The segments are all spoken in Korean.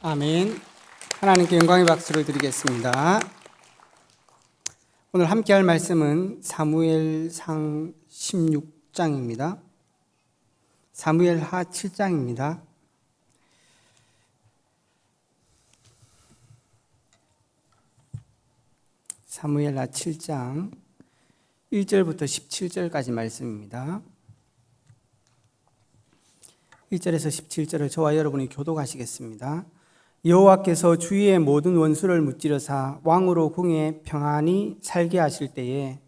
아멘. 하나님께 영광의 박수를 드리겠습니다. 오늘 함께할 말씀은 사무엘상 16장입니다. 사무엘하 7장입니다. 사무엘하 7장 1절부터 17절까지 말씀입니다. 1절에서 17절을 저와 여러분이 교독하시겠습니다. 여호와께서 주위의 모든 원수를 무찌르사 왕으로 궁에 평안히 살게 하실 때에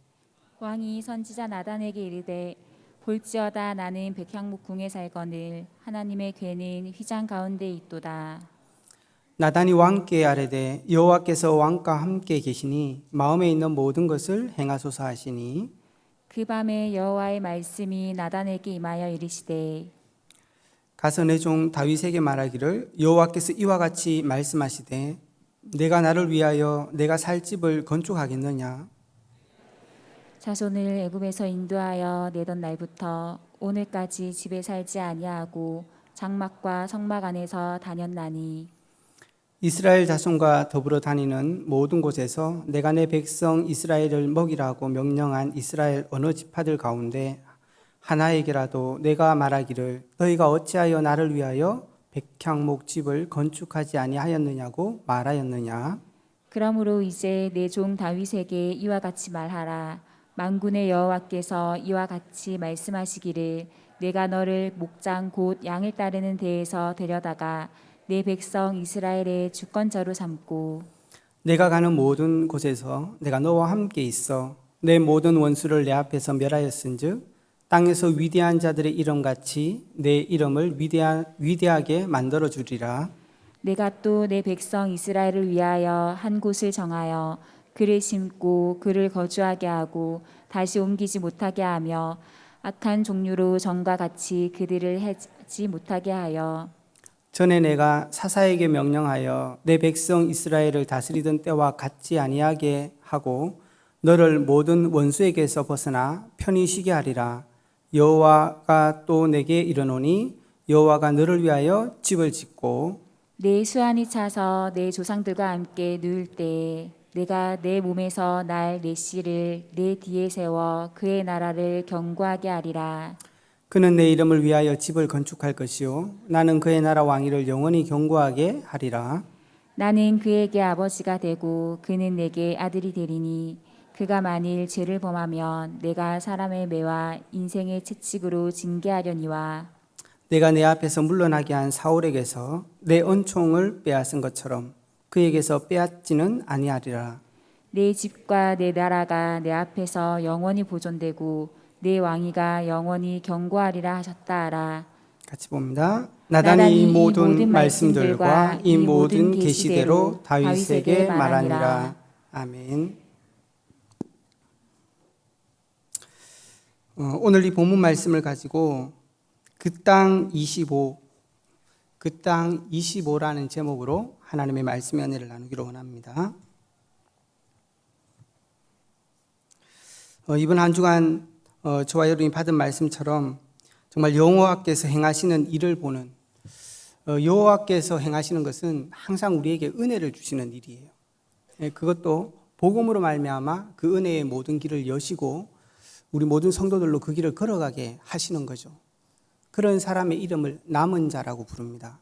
왕이 선지자 나단에게 이르되 볼지어다 나는 백향목 궁에 살거늘 하나님의 궤는 휘장 가운데 있도다. 나단이 왕께 아뢰되 여호와께서 왕과 함께 계시니 마음에 있는 모든 것을 행하소서 하시니 그 밤에 여호와의 말씀이 나단에게 임하여 이르시되 가서 내 종 다윗에게 말하기를 여호와께서 이와 같이 말씀하시되 내가 나를 위하여 내가 살 집을 건축하겠느냐. 자손을 애굽에서 인도하여 내던 날부터 오늘까지 집에 살지 아니하고 장막과 성막 안에서 다녔나니 이스라엘 자손과 더불어 다니는 모든 곳에서 내가 내 백성 이스라엘을 먹이라고 명령한 이스라엘 어느 지파들 가운데 하나에게라도 내가 말하기를 너희가 어찌하여 나를 위하여 백향목 집을 건축하지 아니하였느냐고 말하였느냐. 그러므로 이제 내 종 다윗에게 이와 같이 말하라. 만군의 여호와께서 이와 같이 말씀하시기를 내가 너를 목장 곧 양을 따르는 데에서 데려다가 내 백성 이스라엘의 주권자로 삼고 내가 가는 모든 곳에서 내가 너와 함께 있어 내 모든 원수를 내 앞에서 멸하였은즉 땅에서 위대한 자들의 이름같이 내 이름을 위대하게 만들어 주리라. 내가 또 내 백성 이스라엘을 위하여 한 곳을 정하여 그를 심고 그를 거주하게 하고 다시 옮기지 못하게 하며 악한 종류로 전과 같이 그들을 해지 못하게 하여 전에 내가 사사에게 명령하여 내 백성 이스라엘을 다스리던 때와 같지 아니하게 하고 너를 모든 원수에게서 벗어나 편히 쉬게 하리라. 여호와가 또 내게 이르노니 여호와가 너를 위하여 집을 짓고 내 수완이 차서 내 조상들과 함께 누울 때에 내가 내 몸에서 날 내 씨를 내 뒤에 세워 그의 나라를 견고하게 하리라. 그는 내 이름을 위하여 집을 건축할 것이요 나는 그의 나라 왕위를 영원히 견고하게 하리라. 나는 그에게 아버지가 되고 그는 내게 아들이 되리니 그가 만일 죄를 범하면 내가 사람의 매와 인생의 채찍으로 징계하려니와 내가 내 앞에서 물러나게 한 사울에게서 내 은총을 빼앗은 것처럼 그에게서 빼앗지는 아니하리라. 내 집과 내 나라가 내 앞에서 영원히 보존되고 내 왕위가 영원히 견고하리라 하셨다 하라. 같이 봅니다. 나단이 이 모든 말씀들과 이 모든 계시대로 다윗에게 말하니라. 아멘. 오늘 이 본문 말씀을 가지고 그 땅 25라는 제목으로 하나님의 말씀의 은혜를 나누기로 원합니다. 이번 한 주간 저와 여러분이 받은 말씀처럼 정말 여호와께서 행하시는 일을 보는 여호와께서 행하시는 것은 항상 우리에게 은혜를 주시는 일이에요. 그것도 복음으로 말미암아 그 은혜의 모든 길을 여시고 우리 모든 성도들로 그 길을 걸어가게 하시는 거죠. 그런 사람의 이름을 남은 자라고 부릅니다.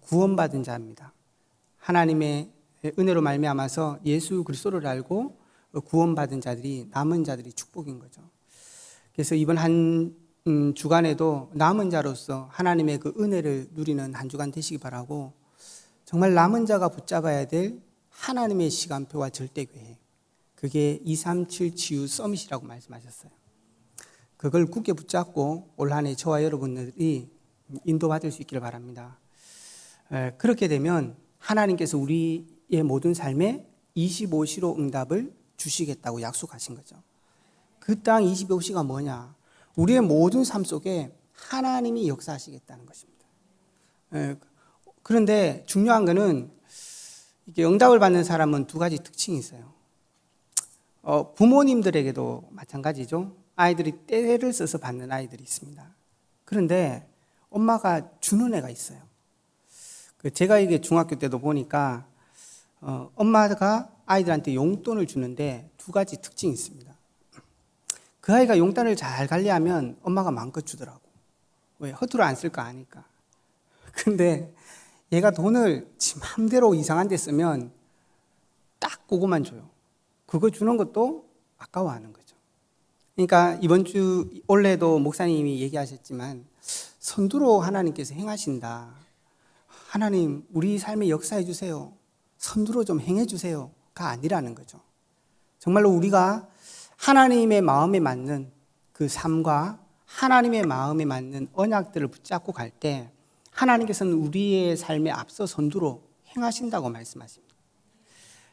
구원받은 자입니다. 하나님의 은혜로 말미암아서 예수 그리스도를 알고 구원받은 자들이 남은 자들이 축복인 거죠. 그래서 이번 한 주간에도 남은 자로서 하나님의 그 은혜를 누리는 한 주간 되시기 바라고 정말 남은 자가 붙잡아야 될 하나님의 시간표와 절대계획 그게 237 치유 서밋이라고 말씀하셨어요. 그걸 굳게 붙잡고 올 한 해 저와 여러분들이 인도받을 수 있기를 바랍니다. 그렇게 되면 하나님께서 우리의 모든 삶에 25시로 응답을 주시겠다고 약속하신 거죠. 그 땅 25시가 뭐냐? 우리의 모든 삶 속에 하나님이 역사하시겠다는 것입니다. 그런데 중요한 것은 이게 응답을 받는 사람은 두 가지 특징이 있어요. 부모님들에게도 마찬가지죠. 아이들이 때를 써서 받는 아이들이 있습니다. 그런데 엄마가 주는 애가 있어요. 제가 이게 중학교 때도 보니까 엄마가 아이들한테 용돈을 주는데 두 가지 특징이 있습니다. 그 아이가 용돈을 잘 관리하면 엄마가 마음껏 주더라고. 왜? 허투루 안 쓸 거 아니까. 근데 얘가 돈을 지 맘대로 이상한 데 쓰면 딱 그거만 줘요. 그거 주는 것도 아까워하는 거죠. 그러니까 이번 주 올해도 목사님이 얘기하셨지만 선두로 하나님께서 행하신다. 하나님 우리 삶에 역사해 주세요. 선두로 좀 행해 주세요가 아니라는 거죠. 정말로 우리가 하나님의 마음에 맞는 그 삶과 하나님의 마음에 맞는 언약들을 붙잡고 갈 때 하나님께서는 우리의 삶에 앞서 선두로 행하신다고 말씀하십니다.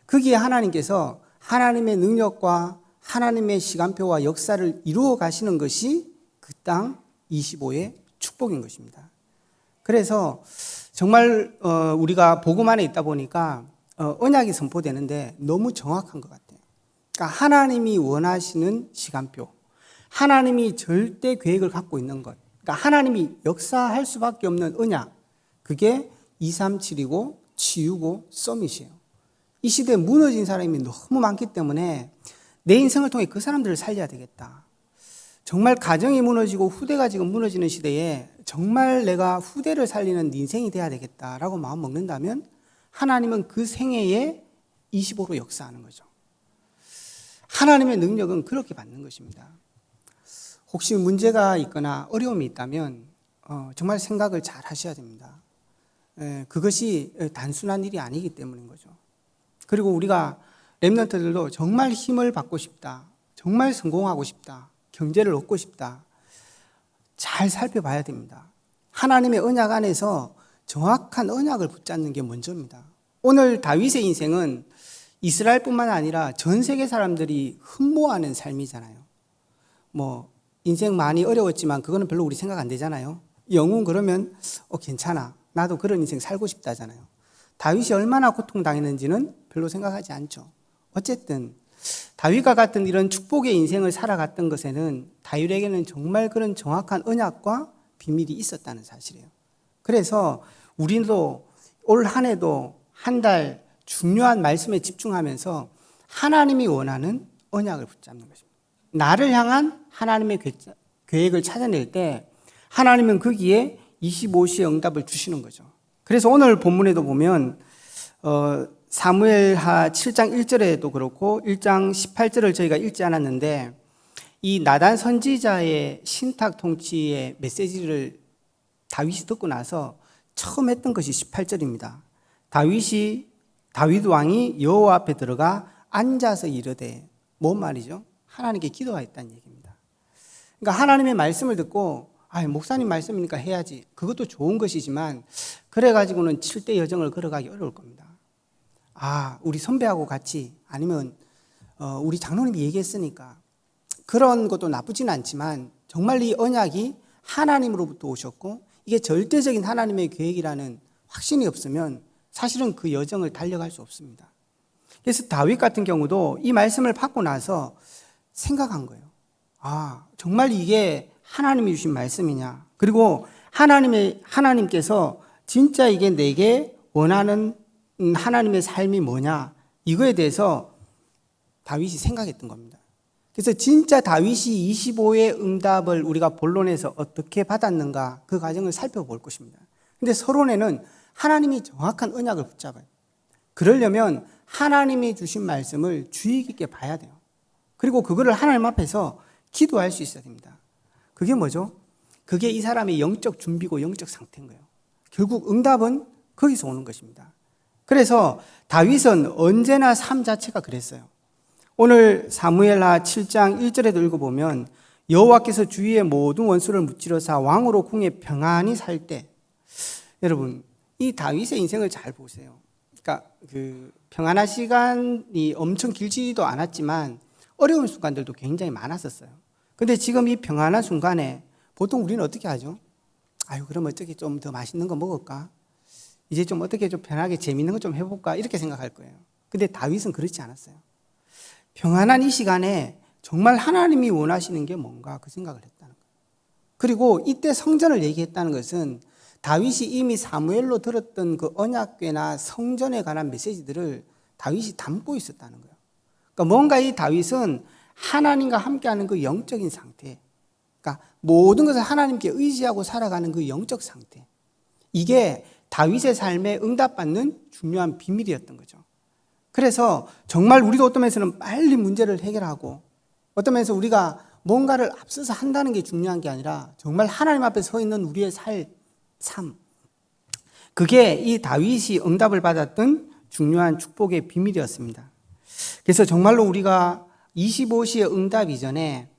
거기에 하나님께서 하나님의 능력과 하나님의 시간표와 역사를 이루어 가시는 것이 그 땅 25의 축복인 것입니다. 그래서 정말 우리가 복음 안에 있다 보니까 언약이 선포되는데 너무 정확한 것 같아요. 그러니까 하나님이 원하시는 시간표, 하나님이 절대 계획을 갖고 있는 것, 그러니까 하나님이 역사할 수밖에 없는 언약, 그게 237이고 치유고 서밋이에요. 이 시대에 무너진 사람이 너무 많기 때문에 내 인생을 통해 그 사람들을 살려야 되겠다. 정말 가정이 무너지고 후대가 지금 무너지는 시대에 정말 내가 후대를 살리는 인생이 돼야 되겠다라고 마음 먹는다면 하나님은 그 생애에 25로 역사하는 거죠. 하나님의 능력은 그렇게 받는 것입니다. 혹시 문제가 있거나 어려움이 있다면 정말 생각을 잘 하셔야 됩니다. 그것이 단순한 일이 아니기 때문인 거죠. 그리고 우리가 렘넌트들도 정말 힘을 받고 싶다, 정말 성공하고 싶다, 경제를 얻고 싶다, 잘 살펴봐야 됩니다. 하나님의 언약 안에서 정확한 언약을 붙잡는 게 먼저입니다. 오늘 다윗의 인생은 이스라엘뿐만 아니라 전 세계 사람들이 흠모하는 삶이잖아요. 인생 많이 어려웠지만 그거는 별로 우리 생각 안 되잖아요. 영웅 그러면 괜찮아, 나도 그런 인생 살고 싶다잖아요. 다윗이 얼마나 고통당했는지는 별로 생각하지 않죠. 어쨌든 다윗과 같은 이런 축복의 인생을 살아갔던 것에는 다윗에게는 정말 그런 정확한 언약과 비밀이 있었다는 사실이에요. 그래서 우리도 올 한 해도 한 달 중요한 말씀에 집중하면서 하나님이 원하는 언약을 붙잡는 것입니다. 나를 향한 하나님의 계획을 찾아낼 때 하나님은 거기에 25시의 응답을 주시는 거죠. 그래서 오늘 본문에도 보면 사무엘하 7장 1절에도 그렇고 1장 18절을 저희가 읽지 않았는데 이 나단 선지자의 신탁 통치의 메시지를 다윗이 듣고 나서 처음 했던 것이 18절입니다. 다윗 왕이 여호와 앞에 들어가 앉아서 이르되, 뭔 말이죠? 하나님께 기도하였다는 얘기입니다. 그러니까 하나님의 말씀을 듣고 목사님 말씀이니까 해야지, 그것도 좋은 것이지만 그래가지고는 7대 여정을 걸어가기 어려울 겁니다. 우리 선배하고 같이, 아니면 우리 장로님이 얘기했으니까, 그런 것도 나쁘진 않지만 정말 이 언약이 하나님으로부터 오셨고 이게 절대적인 하나님의 계획이라는 확신이 없으면 사실은 그 여정을 달려갈 수 없습니다. 그래서 다윗 같은 경우도 이 말씀을 받고 나서 생각한 거예요. 정말 이게 하나님이 주신 말씀이냐, 그리고 하나님께서 진짜 이게 내게 원하는 하나님의 삶이 뭐냐, 이거에 대해서 다윗이 생각했던 겁니다. 그래서 진짜 다윗이 25의 응답을 우리가 본론에서 어떻게 받았는가, 그 과정을 살펴볼 것입니다. 근데 서론에는 하나님이 정확한 언약을 붙잡아요. 그러려면 하나님이 주신 말씀을 주의 깊게 봐야 돼요. 그리고 그거를 하나님 앞에서 기도할 수 있어야 됩니다. 그게 뭐죠? 그게 이 사람의 영적 준비고 영적 상태인 거예요. 결국 응답은 거기서 오는 것입니다. 그래서 다윗은 언제나 삶 자체가 그랬어요. 오늘 사무엘하 7장 1절에도 읽어보면 여호와께서 주위의 모든 원수를 무찌르사 왕으로 궁에 평안히 살 때, 여러분 이 다윗의 인생을 잘 보세요. 그러니까 그 평안한 시간이 엄청 길지도 않았지만 어려운 순간들도 굉장히 많았었어요. 근데 지금 이 평안한 순간에 보통 우리는 어떻게 하죠? 그럼 어떻게 좀 더 맛있는 거 먹을까? 이제 좀 어떻게 좀 편하게 재밌는 거 좀 해볼까? 이렇게 생각할 거예요. 근데 다윗은 그렇지 않았어요. 평안한 이 시간에 정말 하나님이 원하시는 게 뭔가, 그 생각을 했다는 거예요. 그리고 이때 성전을 얘기했다는 것은 다윗이 이미 사무엘로 들었던 그 언약궤나 성전에 관한 메시지들을 다윗이 담고 있었다는 거예요. 그러니까 뭔가 이 다윗은 하나님과 함께하는 그 영적인 상태, 그러니까 모든 것을 하나님께 의지하고 살아가는 그 영적 상태, 이게 다윗의 삶에 응답받는 중요한 비밀이었던 거죠. 그래서 정말 우리도 어떤 면에서는 빨리 문제를 해결하고 어떤 면에서 우리가 뭔가를 앞서서 한다는 게 중요한 게 아니라 정말 하나님 앞에 서 있는 우리의 삶, 그게 이 다윗이 응답을 받았던 중요한 축복의 비밀이었습니다. 그래서 정말로 우리가 25시의 응답 이전에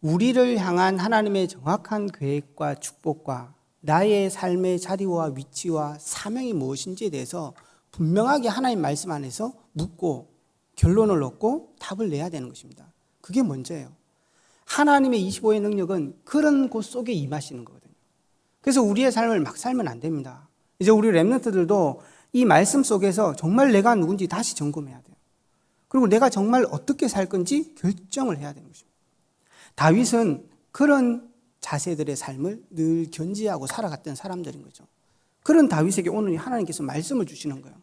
우리를 향한 하나님의 정확한 계획과 축복과 나의 삶의 자리와 위치와 사명이 무엇인지에 대해서 분명하게 하나님 말씀 안에서 묻고 결론을 얻고 답을 내야 되는 것입니다. 그게 먼저예요. 하나님의 25의 능력은 그런 곳 속에 임하시는 거거든요. 그래서 우리의 삶을 막 살면 안 됩니다. 이제 우리 렘넌트들도 이 말씀 속에서 정말 내가 누군지 다시 점검해야 돼요. 그리고 내가 정말 어떻게 살 건지 결정을 해야 되는 것입니다. 다윗은 그런 자세들의 삶을 늘 견지하고 살아갔던 사람들인 거죠. 그런 다윗에게 오늘 하나님께서 말씀을 주시는 거예요.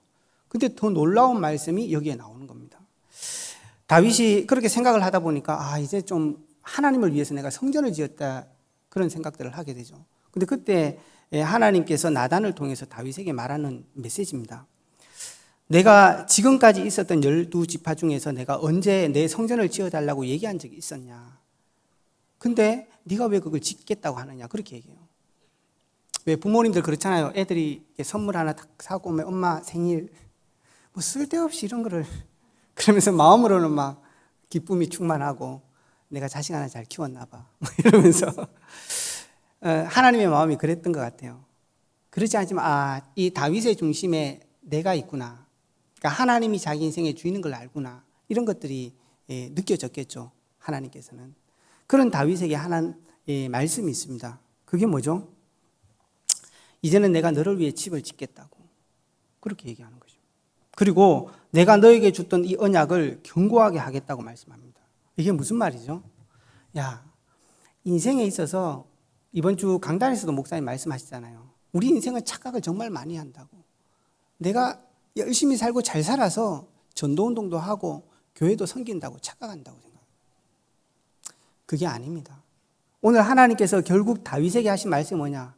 근데 더 놀라운 말씀이 여기에 나오는 겁니다. 다윗이 그렇게 생각을 하다 보니까 이제 좀 하나님을 위해서 내가 성전을 지었다, 그런 생각들을 하게 되죠. 근데 그때 하나님께서 나단을 통해서 다윗에게 말하는 메시지입니다. 내가 지금까지 있었던 12지파 중에서 내가 언제 내 성전을 지어달라고 얘기한 적이 있었냐? 근데 네가 왜 그걸 짓겠다고 하느냐? 그렇게 얘기해요. 왜 부모님들 그렇잖아요. 애들이 선물 하나 딱 사고 오면 엄마 생일 뭐 쓸데없이 이런 거를, 그러면서 마음으로는 막 기쁨이 충만하고 내가 자식 하나 잘 키웠나 봐 이러면서 하나님의 마음이 그랬던 것 같아요. 그렇지 않지만 이 다윗의 중심에 내가 있구나, 그러니까 하나님이 자기 인생의 주인인 걸 알구나, 이런 것들이 느껴졌겠죠. 하나님께서는 그런 다윗에게 하나님 말씀이 있습니다. 그게 뭐죠? 이제는 내가 너를 위해 집을 짓겠다고 그렇게 얘기하는 거죠. 그리고 내가 너에게 줬던 이 언약을 견고하게 하겠다고 말씀합니다. 이게 무슨 말이죠? 인생에 있어서 이번 주 강단에서도 목사님 말씀하시잖아요. 우리 인생은 착각을 정말 많이 한다고. 내가 열심히 살고 잘 살아서 전도운동도 하고 교회도 섬긴다고 착각한다고 생각해요. 그게 아닙니다. 오늘 하나님께서 결국 다윗에게 하신 말씀이 뭐냐?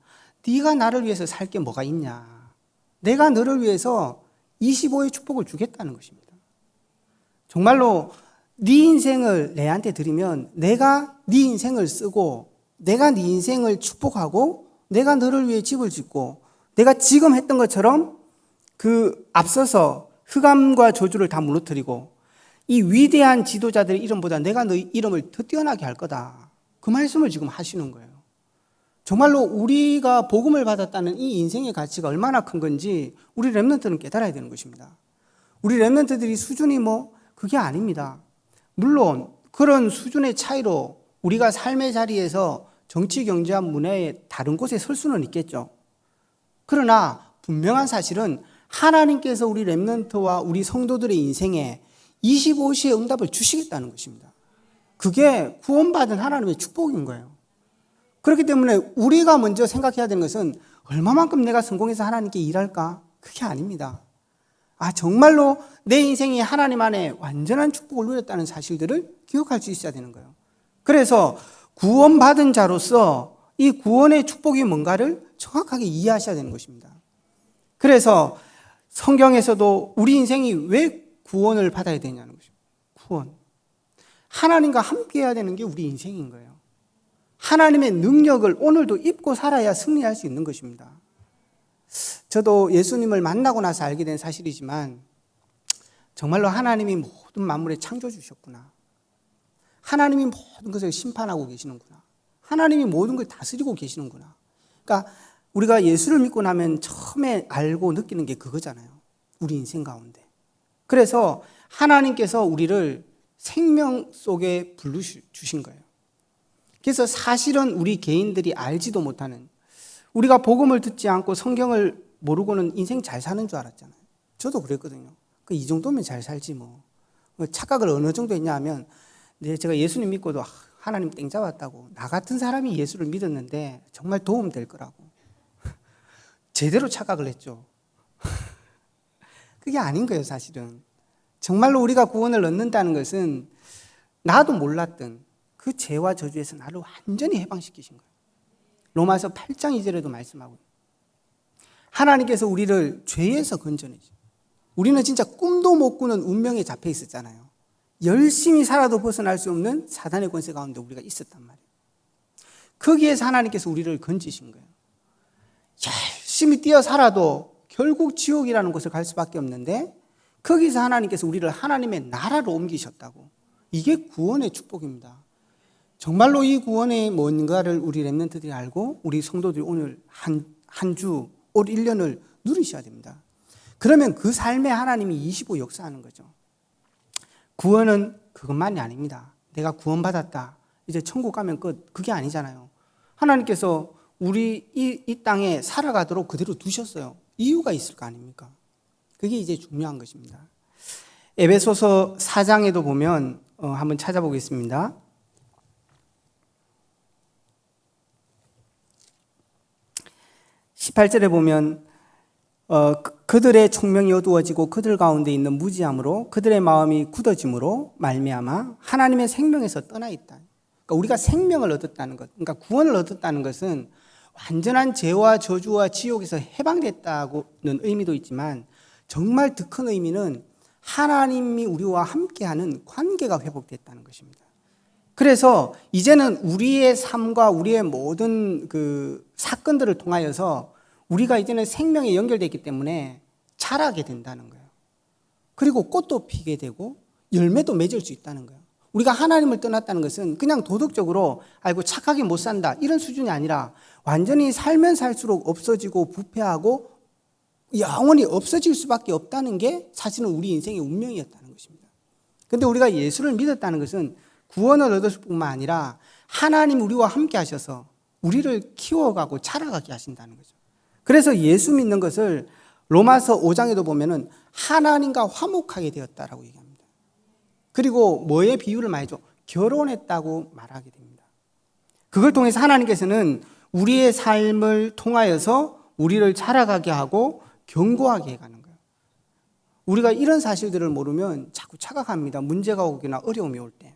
네가 나를 위해서 살 게 뭐가 있냐? 내가 너를 위해서 25의 축복을 주겠다는 것입니다. 정말로 네 인생을 내한테 드리면 내가 네 인생을 쓰고 내가 네 인생을 축복하고 내가 너를 위해 집을 짓고 내가 지금 했던 것처럼 그 앞서서 흑암과 저주를 다 무너뜨리고 이 위대한 지도자들의 이름보다 내가 너희 이름을 더 뛰어나게 할 거다. 그 말씀을 지금 하시는 거예요. 정말로 우리가 복음을 받았다는 이 인생의 가치가 얼마나 큰 건지 우리 렘넌트는 깨달아야 되는 것입니다. 우리 렘넌트들이 수준이 그게 아닙니다. 물론 그런 수준의 차이로 우리가 삶의 자리에서 정치, 경제와 문화의 다른 곳에 설 수는 있겠죠. 그러나 분명한 사실은 하나님께서 우리 렘넌트와 우리 성도들의 인생에 25시의 응답을 주시겠다는 것입니다. 그게 구원받은 하나님의 축복인 거예요. 그렇기 때문에 우리가 먼저 생각해야 되는 것은 얼마만큼 내가 성공해서 하나님께 일할까? 그게 아닙니다. 정말로 내 인생이 하나님 안에 완전한 축복을 누렸다는 사실들을 기억할 수 있어야 되는 거예요. 그래서 구원받은 자로서 이 구원의 축복이 뭔가를 정확하게 이해하셔야 되는 것입니다. 그래서 성경에서도 우리 인생이 왜 구원을 받아야 되냐는 것입니다. 구원. 하나님과 함께 해야 되는 게 우리 인생인 거예요. 하나님의 능력을 오늘도 입고 살아야 승리할 수 있는 것입니다. 저도 예수님을 만나고 나서 알게 된 사실이지만 정말로 하나님이 모든 만물의 창조주셨구나. 하나님이 모든 것을 심판하고 계시는구나. 하나님이 모든 걸 다스리고 계시는구나. 그러니까 우리가 예수를 믿고 나면 처음에 알고 느끼는 게 그거잖아요. 우리 인생 가운데. 그래서 하나님께서 우리를 생명 속에 부르주신 거예요. 그래서 사실은 우리 개인들이 알지도 못하는, 우리가 복음을 듣지 않고 성경을 모르고는 인생 잘 사는 줄 알았잖아요. 저도 그랬거든요. 이 정도면 잘 살지 뭐. 착각을 어느 정도 했냐 하면 제가 예수님 믿고도 하나님 땡 잡았다고, 나 같은 사람이 예수를 믿었는데 정말 도움 될 거라고. 제대로 착각을 했죠. 그게 아닌 거예요, 사실은. 정말로 우리가 구원을 얻는다는 것은 나도 몰랐던 그 죄와 저주에서 나를 완전히 해방시키신 거예요. 로마서 8장 2절에도 말씀하고 하나님께서 우리를 죄에서 건져내죠. 우리는 진짜 꿈도 못 꾸는 운명에 잡혀 있었잖아요. 열심히 살아도 벗어날 수 없는 사단의 권세 가운데 우리가 있었단 말이에요. 거기에서 하나님께서 우리를 건지신 거예요. 열심히 뛰어 살아도 결국 지옥이라는 곳을 갈 수밖에 없는데 거기서 하나님께서 우리를 하나님의 나라로 옮기셨다고. 이게 구원의 축복입니다. 정말로 이 구원의 뭔가를 우리 렘넌트들이 알고 우리 성도들이 오늘 한 주, 올 1년을 누리셔야 됩니다. 그러면 그 삶에 하나님이 25 역사하는 거죠. 구원은 그것만이 아닙니다. 내가 구원받았다, 이제 천국 가면 끝, 그게 아니잖아요. 하나님께서 우리 이 땅에 살아가도록 그대로 두셨어요. 이유가 있을 거 아닙니까? 그게 이제 중요한 것입니다. 에베소서 4장에도 보면 한번 찾아보겠습니다. 18절에 보면 그들의 총명이 어두워지고 그들 가운데 있는 무지함으로 그들의 마음이 굳어짐으로 말미암아 하나님의 생명에서 떠나 있다. 그러니까 우리가 생명을 얻었다는 것, 그러니까 구원을 얻었다는 것은 완전한 죄와 저주와 지옥에서 해방됐다고는 의미도 있지만 정말 더 큰 의미는 하나님이 우리와 함께하는 관계가 회복됐다는 것입니다. 그래서 이제는 우리의 삶과 우리의 모든 그 사건들을 통하여서 우리가 이제는 생명에 연결되어 있기 때문에 자라게 된다는 거예요. 그리고 꽃도 피게 되고 열매도 맺을 수 있다는 거예요. 우리가 하나님을 떠났다는 것은 그냥 도덕적으로 아이고 착하게 못 산다 이런 수준이 아니라 완전히 살면 살수록 없어지고 부패하고 영원히 없어질 수밖에 없다는 게 사실은 우리 인생의 운명이었다는 것입니다. 그런데 우리가 예수를 믿었다는 것은 구원을 얻을 뿐만 아니라 하나님 우리와 함께 하셔서 우리를 키워가고 자라가게 하신다는 거죠. 그래서 예수 믿는 것을 로마서 5장에도 보면은 하나님과 화목하게 되었다라고 얘기합니다. 그리고 뭐에 비유를 많이 줘? 결혼했다고 말하게 됩니다. 그걸 통해서 하나님께서는 우리의 삶을 통하여서 우리를 자라가게 하고 견고하게 해가는 거예요. 우리가 이런 사실들을 모르면 자꾸 착각합니다. 문제가 오거나 어려움이 올 때.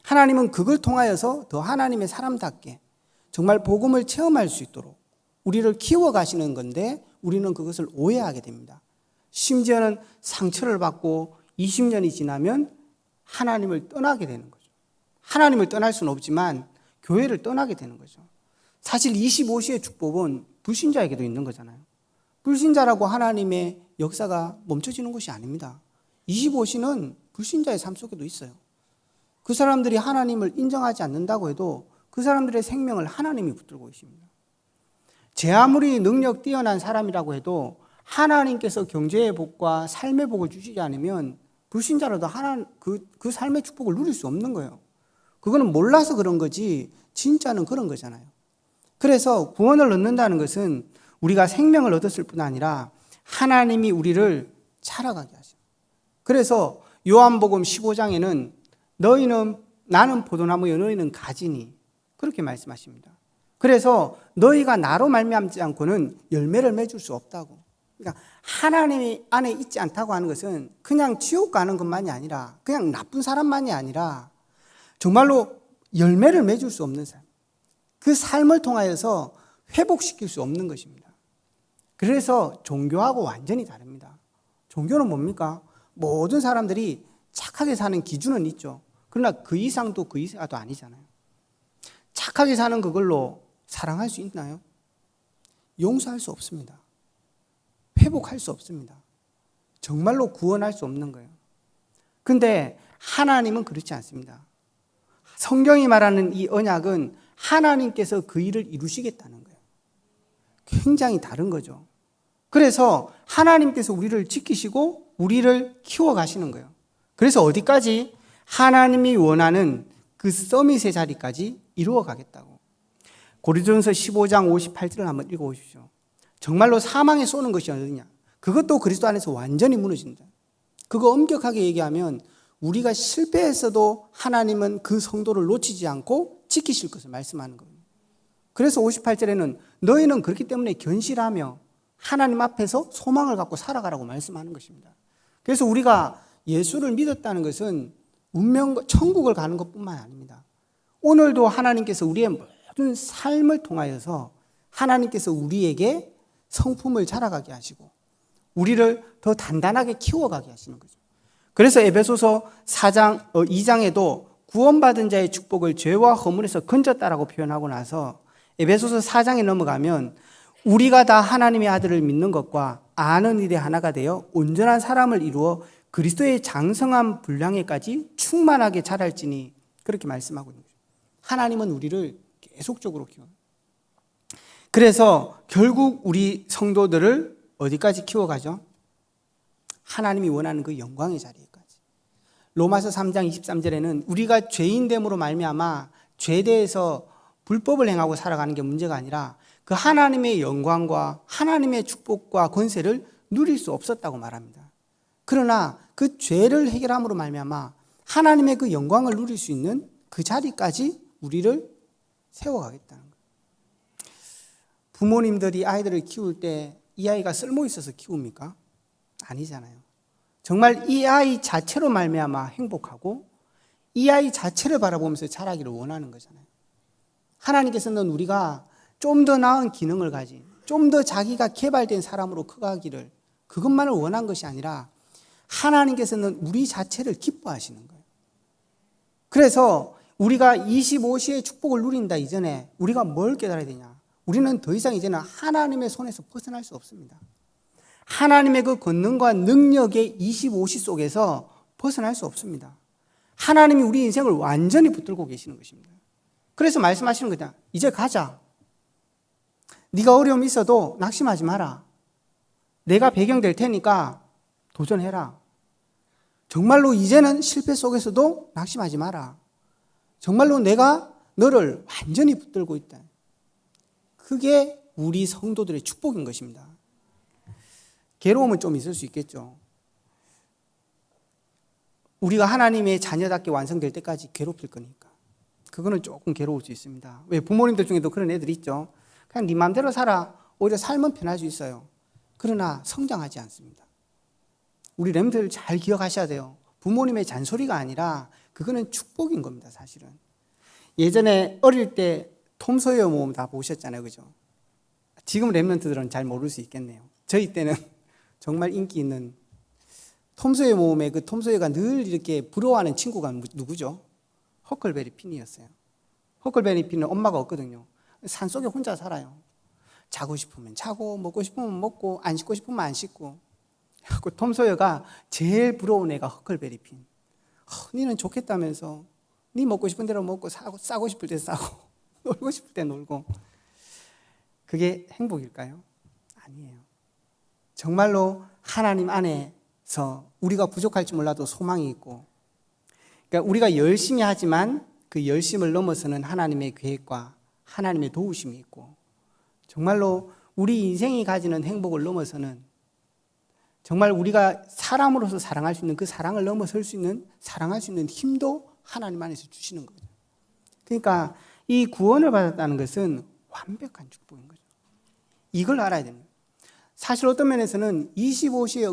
하나님은 그걸 통하여서 더 하나님의 사람답게 정말 복음을 체험할 수 있도록 우리를 키워가시는 건데 우리는 그것을 오해하게 됩니다. 심지어는 상처를 받고 20년이 지나면 하나님을 떠나게 되는 거죠. 하나님을 떠날 수는 없지만 교회를 떠나게 되는 거죠. 사실 25시의 축복은 불신자에게도 있는 거잖아요. 불신자라고 하나님의 역사가 멈춰지는 것이 아닙니다. 25시는 불신자의 삶 속에도 있어요. 그 사람들이 하나님을 인정하지 않는다고 해도 그 사람들의 생명을 하나님이 붙들고 계십니다. 제 아무리 능력 뛰어난 사람이라고 해도 하나님께서 경제의 복과 삶의 복을 주시지 않으면 불신자라도 그 삶의 축복을 누릴 수 없는 거예요. 그거는 몰라서 그런 거지 진짜는 그런 거잖아요. 그래서 구원을 얻는다는 것은 우리가 생명을 얻었을 뿐 아니라 하나님이 우리를 자라가게 하죠. 그래서 요한복음 15장에는 나는 포도나무여 너희는 가지니 그렇게 말씀하십니다. 그래서 너희가 나로 말미암지 않고는 열매를 맺을 수 없다고. 그러니까 하나님이 안에 있지 않다고 하는 것은 그냥 지옥 가는 것만이 아니라 그냥 나쁜 사람만이 아니라 정말로 열매를 맺을 수 없는 삶. 그 삶을 통하여서 회복시킬 수 없는 것입니다. 그래서 종교하고 완전히 다릅니다. 종교는 뭡니까? 모든 사람들이 착하게 사는 기준은 있죠. 그러나 그 이상도 그 이하도 아니잖아요. 착하게 사는 그걸로 사랑할 수 있나요? 용서할 수 없습니다. 회복할 수 없습니다. 정말로 구원할 수 없는 거예요. 근데 하나님은 그렇지 않습니다. 성경이 말하는 이 언약은 하나님께서 그 일을 이루시겠다는 거예요. 굉장히 다른 거죠. 그래서 하나님께서 우리를 지키시고 우리를 키워가시는 거예요. 그래서 어디까지? 하나님이 원하는 그 서밋의 자리까지 이루어가겠다고. 고린도전서 15장 58절을 한번 읽어보십시오. 정말로 사망에 쏘는 것이 어디냐? 그것도 그리스도 안에서 완전히 무너진다. 그거 엄격하게 얘기하면 우리가 실패했어도 하나님은 그 성도를 놓치지 않고 지키실 것을 말씀하는 겁니다. 그래서 58절에는 너희는 그렇기 때문에 견실하며 하나님 앞에서 소망을 갖고 살아가라고 말씀하는 것입니다. 그래서 우리가 예수를 믿었다는 것은 천국을 가는 것뿐만 아닙니다. 오늘도 하나님께서 우리의 모든 삶을 통하여서 하나님께서 우리에게 성품을 자라가게 하시고 우리를 더 단단하게 키워가게 하시는 거죠. 그래서 에베소서 2장에도 구원받은 자의 축복을 죄와 허물에서 건졌다라고 표현하고 나서 에베소서 4장에 넘어가면 우리가 다 하나님의 아들을 믿는 것과 아는 일에 하나가 되어 온전한 사람을 이루어 그리스도의 장성한 분량에까지 충만하게 자랄지니 그렇게 말씀하고 있는 거죠. 하나님은 우리를 계속적으로 키워요. 그래서 결국 우리 성도들을 어디까지 키워가죠? 하나님이 원하는 그 영광의 자리에까지. 로마서 3장 23절에는 우리가 죄인됨으로 말미암아 죄대에서 불법을 행하고 살아가는 게 문제가 아니라 그 하나님의 영광과 하나님의 축복과 권세를 누릴 수 없었다고 말합니다. 그러나 그 죄를 해결함으로 말미암아 하나님의 그 영광을 누릴 수 있는 그 자리까지 우리를 세워가겠다는 거예요. 부모님들이 아이들을 키울 때 이 아이가 쓸모 있어서 키웁니까? 아니잖아요. 정말 이 아이 자체로 말미암아 행복하고 이 아이 자체를 바라보면서 자라기를 원하는 거잖아요. 하나님께서는 우리가 좀 더 나은 기능을 가진, 좀 더 자기가 개발된 사람으로 커가기를 그것만을 원한 것이 아니라 하나님께서는 우리 자체를 기뻐하시는 거예요. 그래서 우리가 25시의 축복을 누린다 이전에 우리가 뭘 깨달아야 되냐? 우리는 더 이상 이제는 하나님의 손에서 벗어날 수 없습니다. 하나님의 그 권능과 능력의 25시 속에서 벗어날 수 없습니다. 하나님이 우리 인생을 완전히 붙들고 계시는 것입니다. 그래서 말씀하시는 거다. 이제 가자. 네가 어려움이 있어도 낙심하지 마라. 내가 배경 될 테니까 도전해라. 정말로 이제는 실패 속에서도 낙심하지 마라. 정말로 내가 너를 완전히 붙들고 있다. 그게 우리 성도들의 축복인 것입니다. 괴로움은 좀 있을 수 있겠죠. 우리가 하나님의 자녀답게 완성될 때까지 괴롭힐 거니까. 그거는 조금 괴로울 수 있습니다. 왜 부모님들 중에도 그런 애들이 있죠. 그냥 네 마음대로 살아. 오히려 삶은 편할 수 있어요. 그러나 성장하지 않습니다. 우리 렘들 잘 기억하셔야 돼요. 부모님의 잔소리가 아니라 그거는 축복인 겁니다, 사실은. 예전에 어릴 때 톰 소이어 모험 다 보셨잖아요, 그죠? 지금 렘넌트들은 잘 모를 수 있겠네요. 저희 때는 정말 인기 있는 톰 소이어 모험에 그 톰 소이어가 늘 이렇게 부러워하는 친구가 누구죠? 허클베리 핀이었어요. 허클베리 핀은 엄마가 없거든요. 산속에 혼자 살아요. 자고 싶으면 자고, 먹고 싶으면 먹고, 안 씻고 싶으면 안 씻고. 그 톰 소이어가 제일 부러운 애가 허클베리 핀. 니는 좋겠다면서 니 먹고 싶은 대로 먹고 싸고 싶을 때 싸고 놀고 싶을 때 놀고. 그게 행복일까요? 아니에요. 정말로 하나님 안에서 우리가 부족할지 몰라도 소망이 있고, 그러니까 우리가 열심히 하지만 그 열심을 넘어서는 하나님의 계획과 하나님의 도우심이 있고, 정말로 우리 인생이 가지는 행복을 넘어서는 정말 우리가 사람으로서 사랑할 수 있는 그 사랑을 넘어설 수 있는, 사랑할 수 있는 힘도 하나님 안에서 주시는 거죠. 그러니까 이 구원을 받았다는 것은 완벽한 축복인 거죠. 이걸 알아야 됩니다. 사실 어떤 면에서는 25시의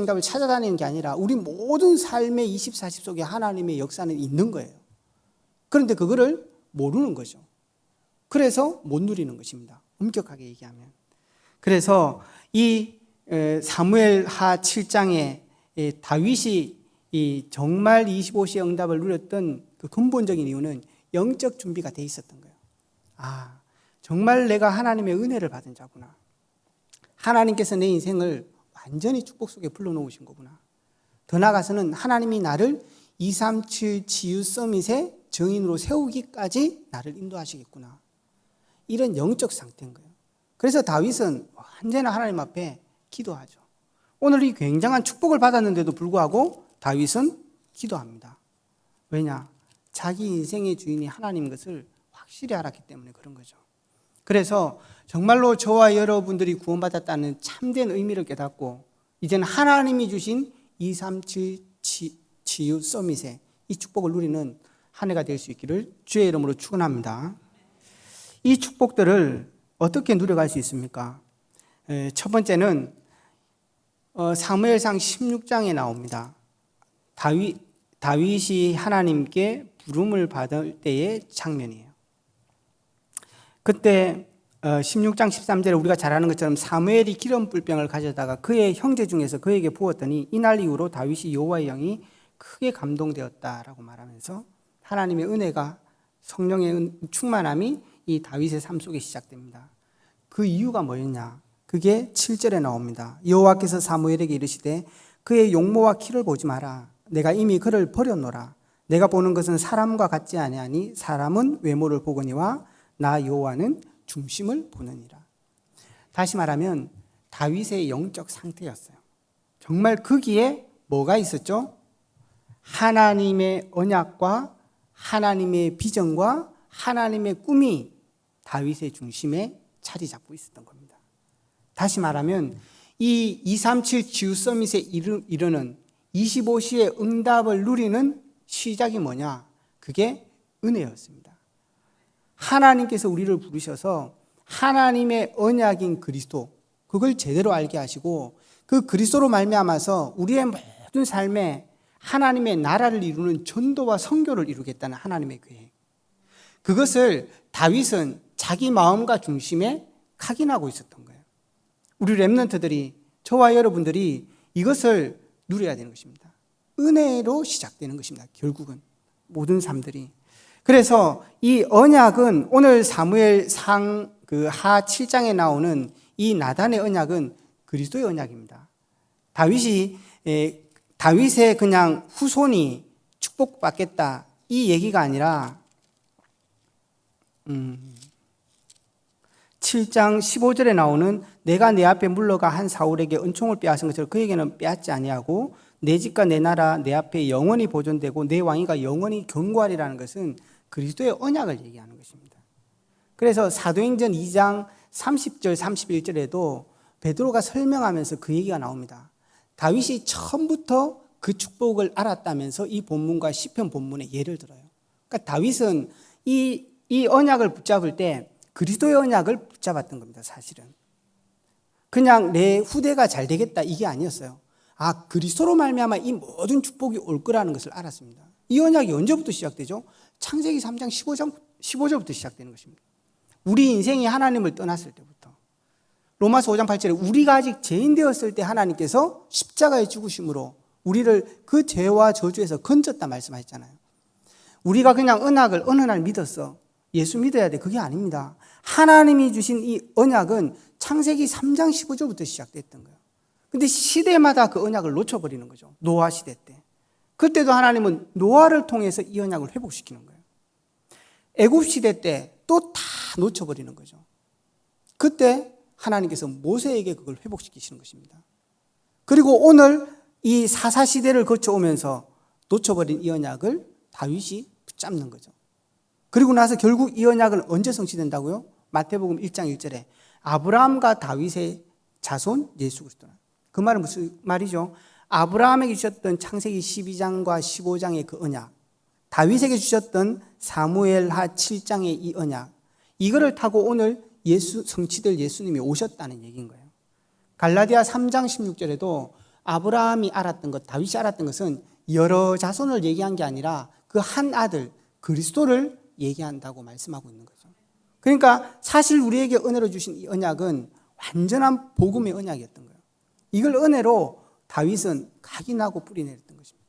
응답을 찾아다니는 게 아니라 우리 모든 삶의 24시 속에 하나님의 역사는 있는 거예요. 그런데 그거를 모르는 거죠. 그래서 못 누리는 것입니다. 엄격하게 얘기하면. 그래서 이 사무엘하 7장에 다윗이 정말 25시의 응답을 누렸던 그 근본적인 이유는 영적 준비가 돼 있었던 거예요. 아, 정말 내가 하나님의 은혜를 받은 자구나. 하나님께서 내 인생을 완전히 축복 속에 불러놓으신 거구나. 더 나아가서는 하나님이 나를 237 치유 서밋의 정인으로 세우기까지 나를 인도하시겠구나. 이런 영적 상태인 거예요. 그래서 다윗은 언제나 하나님 앞에 기도하죠. 오늘 이 굉장한 축복을 받았는데도 불구하고 다윗은 기도합니다. 왜냐? 자기 인생의 주인이 하나님인 것을 확실히 알았기 때문에 그런 거죠. 그래서 정말로 저와 여러분들이 구원받았다는 참된 의미를 깨닫고 이제는 하나님이 주신 237 치유 서밋의 이 축복을 누리는 한 해가 될 수 있기를 주의 이름으로 축원합니다. 이 축복들을 어떻게 누려갈 수 있습니까? 첫 번째는 사무엘상 16장에 나옵니다. 다윗이 하나님께 부름을 받을 때의 장면이에요. 그때 16장 13절에 우리가 잘 아는 것처럼 사무엘이 기름 뿔병을 가져다가 그의 형제 중에서 그에게 부었더니 이날 이후로 다윗이 여호와의 영이 크게 감동되었다라고 말하면서 하나님의 은혜가 성령의 충만함이 이 다윗의 삶 속에 시작됩니다. 그 이유가 뭐였냐? 그게 7절에 나옵니다. 여호와께서 사무엘에게 이르시되 그의 용모와 키를 보지 마라. 내가 이미 그를 버렸노라. 내가 보는 것은 사람과 같지 아니하니 사람은 외모를 보거니와 나 여호와는 중심을 보느니라. 다시 말하면 다윗의 영적 상태였어요. 정말 거기에 뭐가 있었죠? 하나님의 언약과 하나님의 비전과 하나님의 꿈이 다윗의 중심에 자리 잡고 있었던 겁니다. 다시 말하면 이 237 지우 서밋에 이르는 25시의 응답을 누리는 시작이 뭐냐? 그게 은혜였습니다. 하나님께서 우리를 부르셔서 하나님의 언약인 그리스도, 그걸 제대로 알게 하시고 그 그리스도로 말미암아서 우리의 모든 삶에 하나님의 나라를 이루는 전도와 선교를 이루겠다는 하나님의 계획. 그것을 다윗은 자기 마음과 중심에 각인하고 있었던 거예요. 우리 렘넌트들이, 저와 여러분들이 이것을 누려야 되는 것입니다. 은혜로 시작되는 것입니다. 결국은 모든 삶들이. 그래서 이 언약은 오늘 사무엘상 하 7장에 나오는 이 나단의 언약은 그리스도의 언약입니다. 다윗의 그냥 후손이 축복받겠다 이 얘기가 아니라 7장 15절에 나오는 내가 내 앞에 물러가 한 사울에게 은총을 빼앗은 것처럼 그에게는 빼앗지 아니하고 내 집과 내 나라 내 앞에 영원히 보존되고 내 왕위가 영원히 견고하리라는 것은 그리스도의 언약을 얘기하는 것입니다. 그래서 사도행전 2장 30절 31절에도 베드로가 설명하면서 그 얘기가 나옵니다. 다윗이 처음부터 그 축복을 알았다면서 이 본문과 시편 본문에 예를 들어요. 그러니까 다윗은 이 언약을 붙잡을 때 그리스도의 언약을 붙잡았던 겁니다. 사실은 그냥 내 후대가 잘 되겠다 이게 아니었어요. 그리스도로 말미암아 이 모든 축복이 올 거라는 것을 알았습니다. 이 언약이 언제부터 시작되죠? 창세기 3장 15절부터 시작되는 것입니다. 우리 인생이 하나님을 떠났을 때부터. 로마서 5장 8절에 우리가 아직 죄인 되었을 때 하나님께서 십자가의 죽으심으로 우리를 그 죄와 저주에서 건졌다 말씀하셨잖아요. 우리가 그냥 언약을 어느 날 믿었어. 예수 믿어야 돼. 그게 아닙니다. 하나님이 주신 이 언약은 창세기 3장 15절부터 시작됐던 거예요. 근데 시대마다 그 언약을 놓쳐버리는 거죠. 노아 시대 때. 그때도 하나님은 노아를 통해서 이 언약을 회복시키는 거예요. 애굽 시대 때 또 다 놓쳐버리는 거죠. 그때 하나님께서 모세에게 그걸 회복시키시는 것입니다. 그리고 오늘 이 사사 시대를 거쳐오면서 놓쳐버린 이 언약을 다윗이 붙잡는 거죠. 그리고 나서 결국 이 언약을 언제 성취된다고요? 마태복음 1장 1절에 아브라함과 다윗의 자손 예수 그리스도. 그 말은 무슨 말이죠? 아브라함에게 주셨던 창세기 12장과 15장의 그 언약, 다윗에게 주셨던 사무엘하 7장의 이 언약, 이거를 타고 오늘 성취될 예수님이 오셨다는 얘기인 거예요. 갈라디아 3장 16절에도 아브라함이 알았던 것, 다윗이 알았던 것은 여러 자손을 얘기한 게 아니라 그 한 아들 그리스도를 얘기한다고 말씀하고 있는 거죠. 그러니까 사실 우리에게 은혜로 주신 이 언약은 완전한 복음의 언약이었던 거예요. 이걸 은혜로 다윗은 각인하고 뿌리내렸던 것입니다.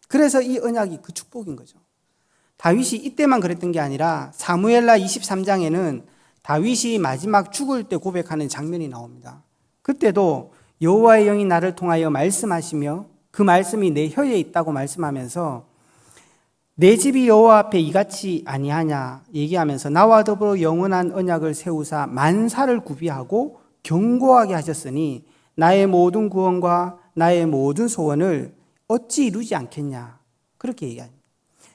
그래서 이 언약이 그 축복인 거죠. 다윗이 이때만 그랬던 게 아니라 사무엘하 23장에는 다윗이 마지막 죽을 때 고백하는 장면이 나옵니다. 그때도 여호와의 영이 나를 통하여 말씀하시며 그 말씀이 내 혀에 있다고 말씀하면서 내 집이 여호와 앞에 이같이 아니하냐 얘기하면서 나와 더불어 영원한 언약을 세우사 만사를 구비하고 견고하게 하셨으니 나의 모든 구원과 나의 모든 소원을 어찌 이루지 않겠냐 그렇게 얘기합니다.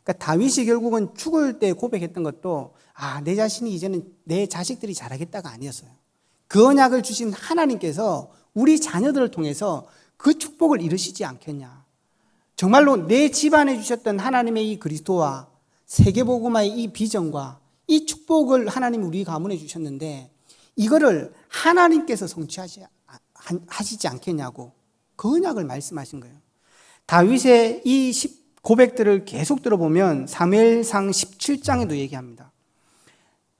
그러니까 다윗이 결국은 죽을 때 고백했던 것도 내 자신이 이제는 내 자식들이 잘하겠다가 아니었어요. 그 언약을 주신 하나님께서 우리 자녀들을 통해서 그 축복을 이루시지 않겠냐. 정말로 내 집안에 주셨던 하나님의 이 그리스도와 세계복음화의 이 비전과 이 축복을 하나님이 우리 가문에 주셨는데 이거를 하나님께서 성취하시지 않겠냐고 그 언약을 말씀하신 거예요. 다윗의 이 고백들을 계속 들어보면 사무엘상 17장에도 얘기합니다.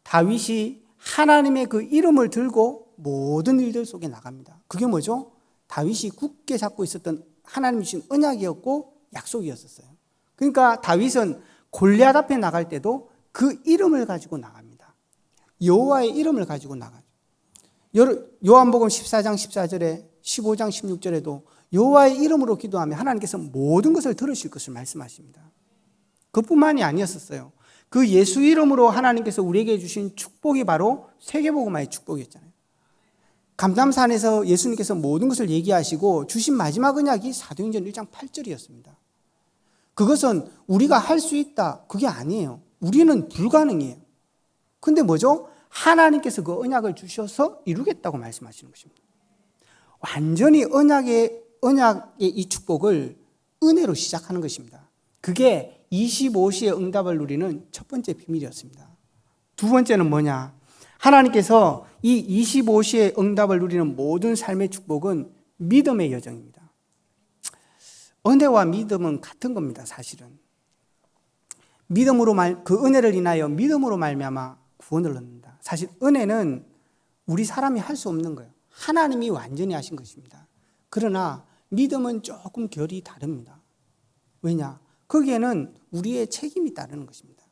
다윗이 하나님의 그 이름을 들고 모든 일들 속에 나갑니다. 그게 뭐죠? 다윗이 굳게 잡고 있었던 하나님이 주신 언약이었고 약속이었었어요. 그러니까 다윗은 골리앗 앞에 나갈 때도 그 이름을 가지고 나갑니다. 여호와의 이름을 가지고 나가죠. 요한복음 14장 14절에 15장 16절에도 여호와의 이름으로 기도하면 하나님께서 모든 것을 들으실 것을 말씀하십니다. 그뿐만이 아니었었어요. 그 예수 이름으로 하나님께서 우리에게 주신 축복이 바로 세계복음화의 축복이었잖아요. 감람산에서 예수님께서 모든 것을 얘기하시고 주신 마지막 언약이 사도행전 1장 8절이었습니다. 그것은 우리가 할 수 있다, 그게 아니에요. 우리는 불가능해요. 근데 뭐죠? 하나님께서 그 언약을 주셔서 이루겠다고 말씀하시는 것입니다. 완전히 언약의 이 축복을 은혜로 시작하는 것입니다. 그게 25시의 응답을 누리는 첫 번째 비밀이었습니다. 두 번째는 뭐냐? 하나님께서 이 25시의 응답을 누리는 모든 삶의 축복은 믿음의 여정입니다. 은혜와 믿음은 같은 겁니다, 사실은. 그 은혜를 인하여 믿음으로 말미암아 구원을 얻는다. 사실 은혜는 우리 사람이 할 수 없는 거예요. 하나님이 완전히 하신 것입니다. 그러나 믿음은 조금 결이 다릅니다. 왜냐? 거기에는 우리의 책임이 따르는 것입니다.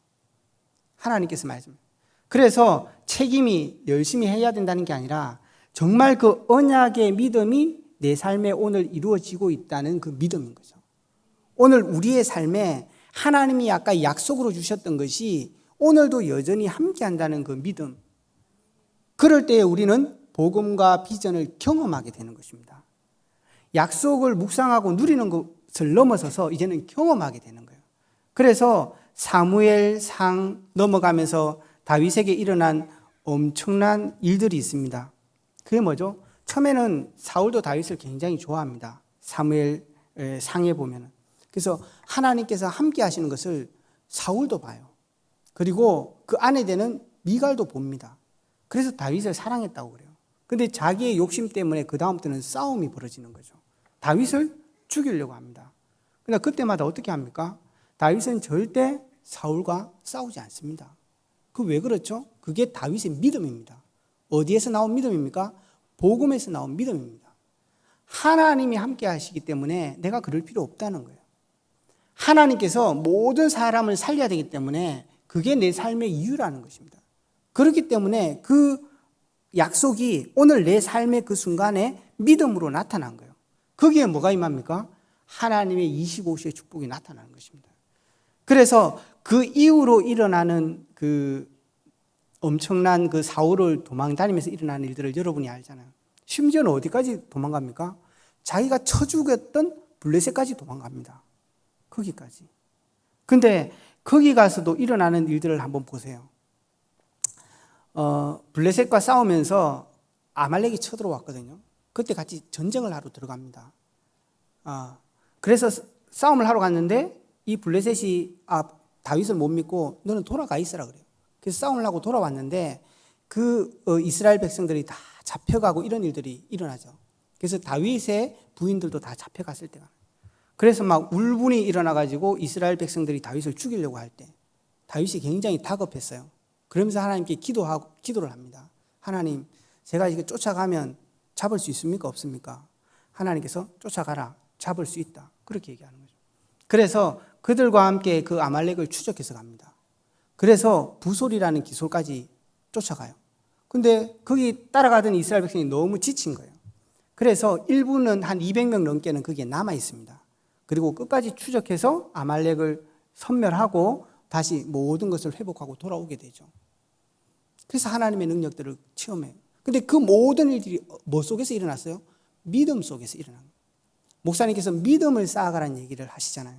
하나님께서 말씀해요. 그래서 책임이 열심히 해야 된다는 게 아니라 정말 그 언약의 믿음이 내 삶에 오늘 이루어지고 있다는 그 믿음인 거죠. 오늘 우리의 삶에 하나님이 아까 약속으로 주셨던 것이 오늘도 여전히 함께한다는 그 믿음. 그럴 때에 우리는 복음과 비전을 경험하게 되는 것입니다. 약속을 묵상하고 누리는 것을 넘어서서 이제는 경험하게 되는 거예요. 그래서 사무엘상 넘어가면서 다윗에게 일어난 엄청난 일들이 있습니다. 그게 뭐죠? 처음에는 사울도 다윗을 굉장히 좋아합니다. 사무엘상에 보면은. 그래서 하나님께서 함께 하시는 것을 사울도 봐요. 그리고 그 아내 되는 미갈도 봅니다. 그래서 다윗을 사랑했다고 그래요. 근데 자기의 욕심 때문에 그 다음부터는 싸움이 벌어지는 거죠. 다윗을 죽이려고 합니다. 그러나 그때마다 어떻게 합니까? 다윗은 절대 사울과 싸우지 않습니다. 그 왜 그렇죠? 그게 다윗의 믿음입니다. 어디에서 나온 믿음입니까? 복음에서 나온 믿음입니다. 하나님이 함께 하시기 때문에 내가 그럴 필요 없다는 거예요. 하나님께서 모든 사람을 살려야 되기 때문에 그게 내 삶의 이유라는 것입니다. 그렇기 때문에 그 약속이 오늘 내 삶의 그 순간에 믿음으로 나타난 거예요. 거기에 뭐가 임합니까? 하나님의 25시의 축복이 나타나는 것입니다. 그래서 그 이후로 일어나는 그 엄청난 그 사울을 도망다니면서 일어나는 일들을 여러분이 알잖아요. 심지어는 어디까지 도망갑니까? 자기가 쳐 죽였던 블레셋까지 도망갑니다. 거기까지. 근데 거기 가서도 일어나는 일들을 한번 보세요. 블레셋과 싸우면서 아말렉이 쳐들어왔거든요. 그때 같이 전쟁을 하러 들어갑니다. 그래서 싸움을 하러 갔는데 이 블레셋이 다윗을 못 믿고 너는 돌아가 있으라 그래요. 그래서 싸움을 하고 돌아왔는데 그 이스라엘 백성들이 다 잡혀가고 이런 일들이 일어나죠. 그래서 다윗의 부인들도 다 잡혀갔을 때가. 그래서 막 울분이 일어나가지고 이스라엘 백성들이 다윗을 죽이려고 할 때 다윗이 굉장히 다급했어요. 그러면서 하나님께 기도를 합니다. 하나님, 제가 이거 쫓아가면 잡을 수 있습니까? 없습니까? 하나님께서 쫓아가라. 잡을 수 있다. 그렇게 얘기하는 거죠. 그래서 그들과 함께 그 아말렉을 추적해서 갑니다. 그래서 부솔이라는 기솔까지 쫓아가요. 근데 거기 따라가던 이스라엘 백성이 너무 지친 거예요. 그래서 일부는 한 200명 넘게는 거기에 남아 있습니다. 그리고 끝까지 추적해서 아말렉을 섬멸하고 다시 모든 것을 회복하고 돌아오게 되죠. 그래서 하나님의 능력들을 체험해요. 근데 그 모든 일들이 뭐 속에서 일어났어요? 믿음 속에서 일어난 거예요. 목사님께서 믿음을 쌓아가라는 얘기를 하시잖아요.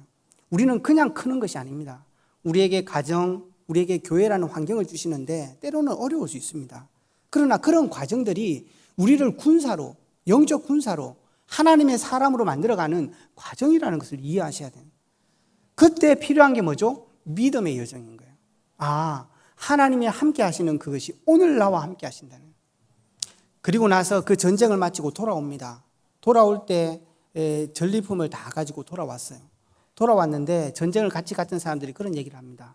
우리는 그냥 크는 것이 아닙니다. 우리에게 가정, 우리에게 교회라는 환경을 주시는데 때로는 어려울 수 있습니다. 그러나 그런 과정들이 우리를 군사로, 영적 군사로 하나님의 사람으로 만들어가는 과정이라는 것을 이해하셔야 돼요. 그때 필요한 게 뭐죠? 믿음의 여정인 거예요. 하나님이 함께 하시는 그것이 오늘 나와 함께 하신다는 거예요. 그리고 나서 그 전쟁을 마치고 돌아옵니다. 돌아올 때 전리품을 다 가지고 돌아왔어요. 돌아왔는데 전쟁을 같이 갔던 사람들이 그런 얘기를 합니다.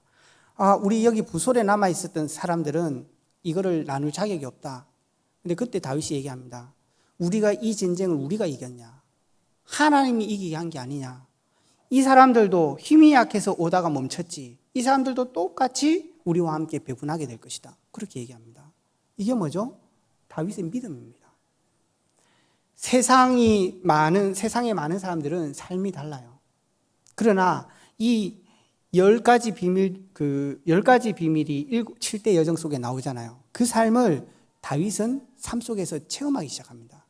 우리 여기 부솔에 남아 있었던 사람들은 이거를 나눌 자격이 없다. 근데 그때 다윗이 얘기합니다. 우리가 이 전쟁을 우리가 이겼냐? 하나님이 이기게 한 게 아니냐? 이 사람들도 힘이 약해서 오다가 멈췄지. 이 사람들도 똑같이 우리와 함께 배분하게 될 것이다. 그렇게 얘기합니다. 이게 뭐죠? 다윗의 믿음입니다. 세상에 많은 사람들은 삶이 달라요. 그러나 이 10가지 비밀이 7대 여정 속에 나오잖아요. 그 삶을 다윗은 삶 속에서 체험하기 시작합니다.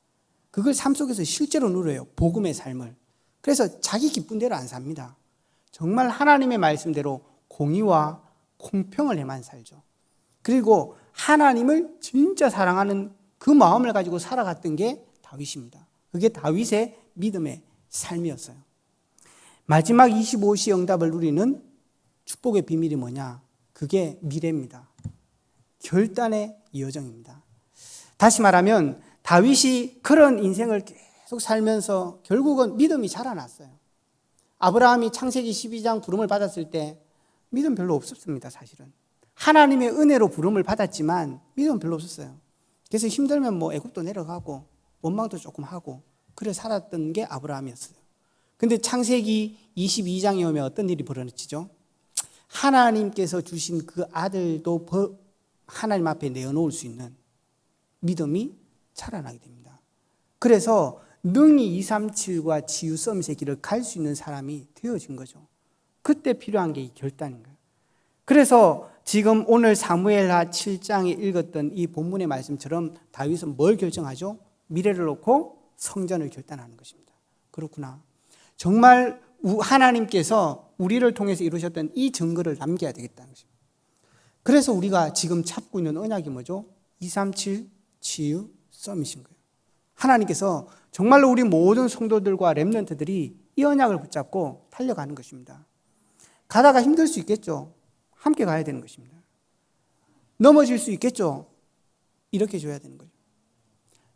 그걸 삶 속에서 실제로 누려요. 복음의 삶을. 그래서 자기 기쁜 대로 안 삽니다. 정말 하나님의 말씀대로 공의와 공평을 해만 살죠. 그리고 하나님을 진짜 사랑하는 그 마음을 가지고 살아갔던 게 다윗입니다. 그게 다윗의 믿음의 삶이었어요. 마지막 25시 응답을 누리는 축복의 비밀이 뭐냐? 그게 미래입니다. 결단의 여정입니다. 다시 말하면 다윗이 그런 인생을 계속 살면서 결국은 믿음이 자라났어요. 아브라함이 창세기 12장 부름을 받았을 때 믿음 별로 없었습니다, 사실은. 하나님의 은혜로 부름을 받았지만 믿음 별로 없었어요. 그래서 힘들면 애굽도 내려가고 원망도 조금 하고 그래 살았던 게 아브라함이었어요. 근데 창세기 22장에 오면 어떤 일이 벌어지죠? 하나님께서 주신 그 아들도 하나님 앞에 내어놓을 수 있는 믿음이 자라나게 됩니다. 그래서 능히 237과 지유 서밋의 길을 갈 수 있는 사람이 되어진 거죠. 그때 필요한 게 이 결단인 거예요. 그래서 지금 오늘 사무엘하 7장에 읽었던 이 본문의 말씀처럼 다윗은 뭘 결정하죠? 미래를 놓고 성전을 결단하는 것입니다. 그렇구나. 정말 하나님께서 우리를 통해서 이루셨던 이 증거를 남겨야 되겠다는 것입니다. 그래서 우리가 지금 찾고 있는 언약이 뭐죠? 237 치유 서밋인 거예요. 하나님께서 정말로 우리 모든 성도들과 렘넌트들이 이 언약을 붙잡고 달려가는 것입니다. 가다가 힘들 수 있겠죠. 함께 가야 되는 것입니다. 넘어질 수 있겠죠. 이렇게 줘야 되는 거죠.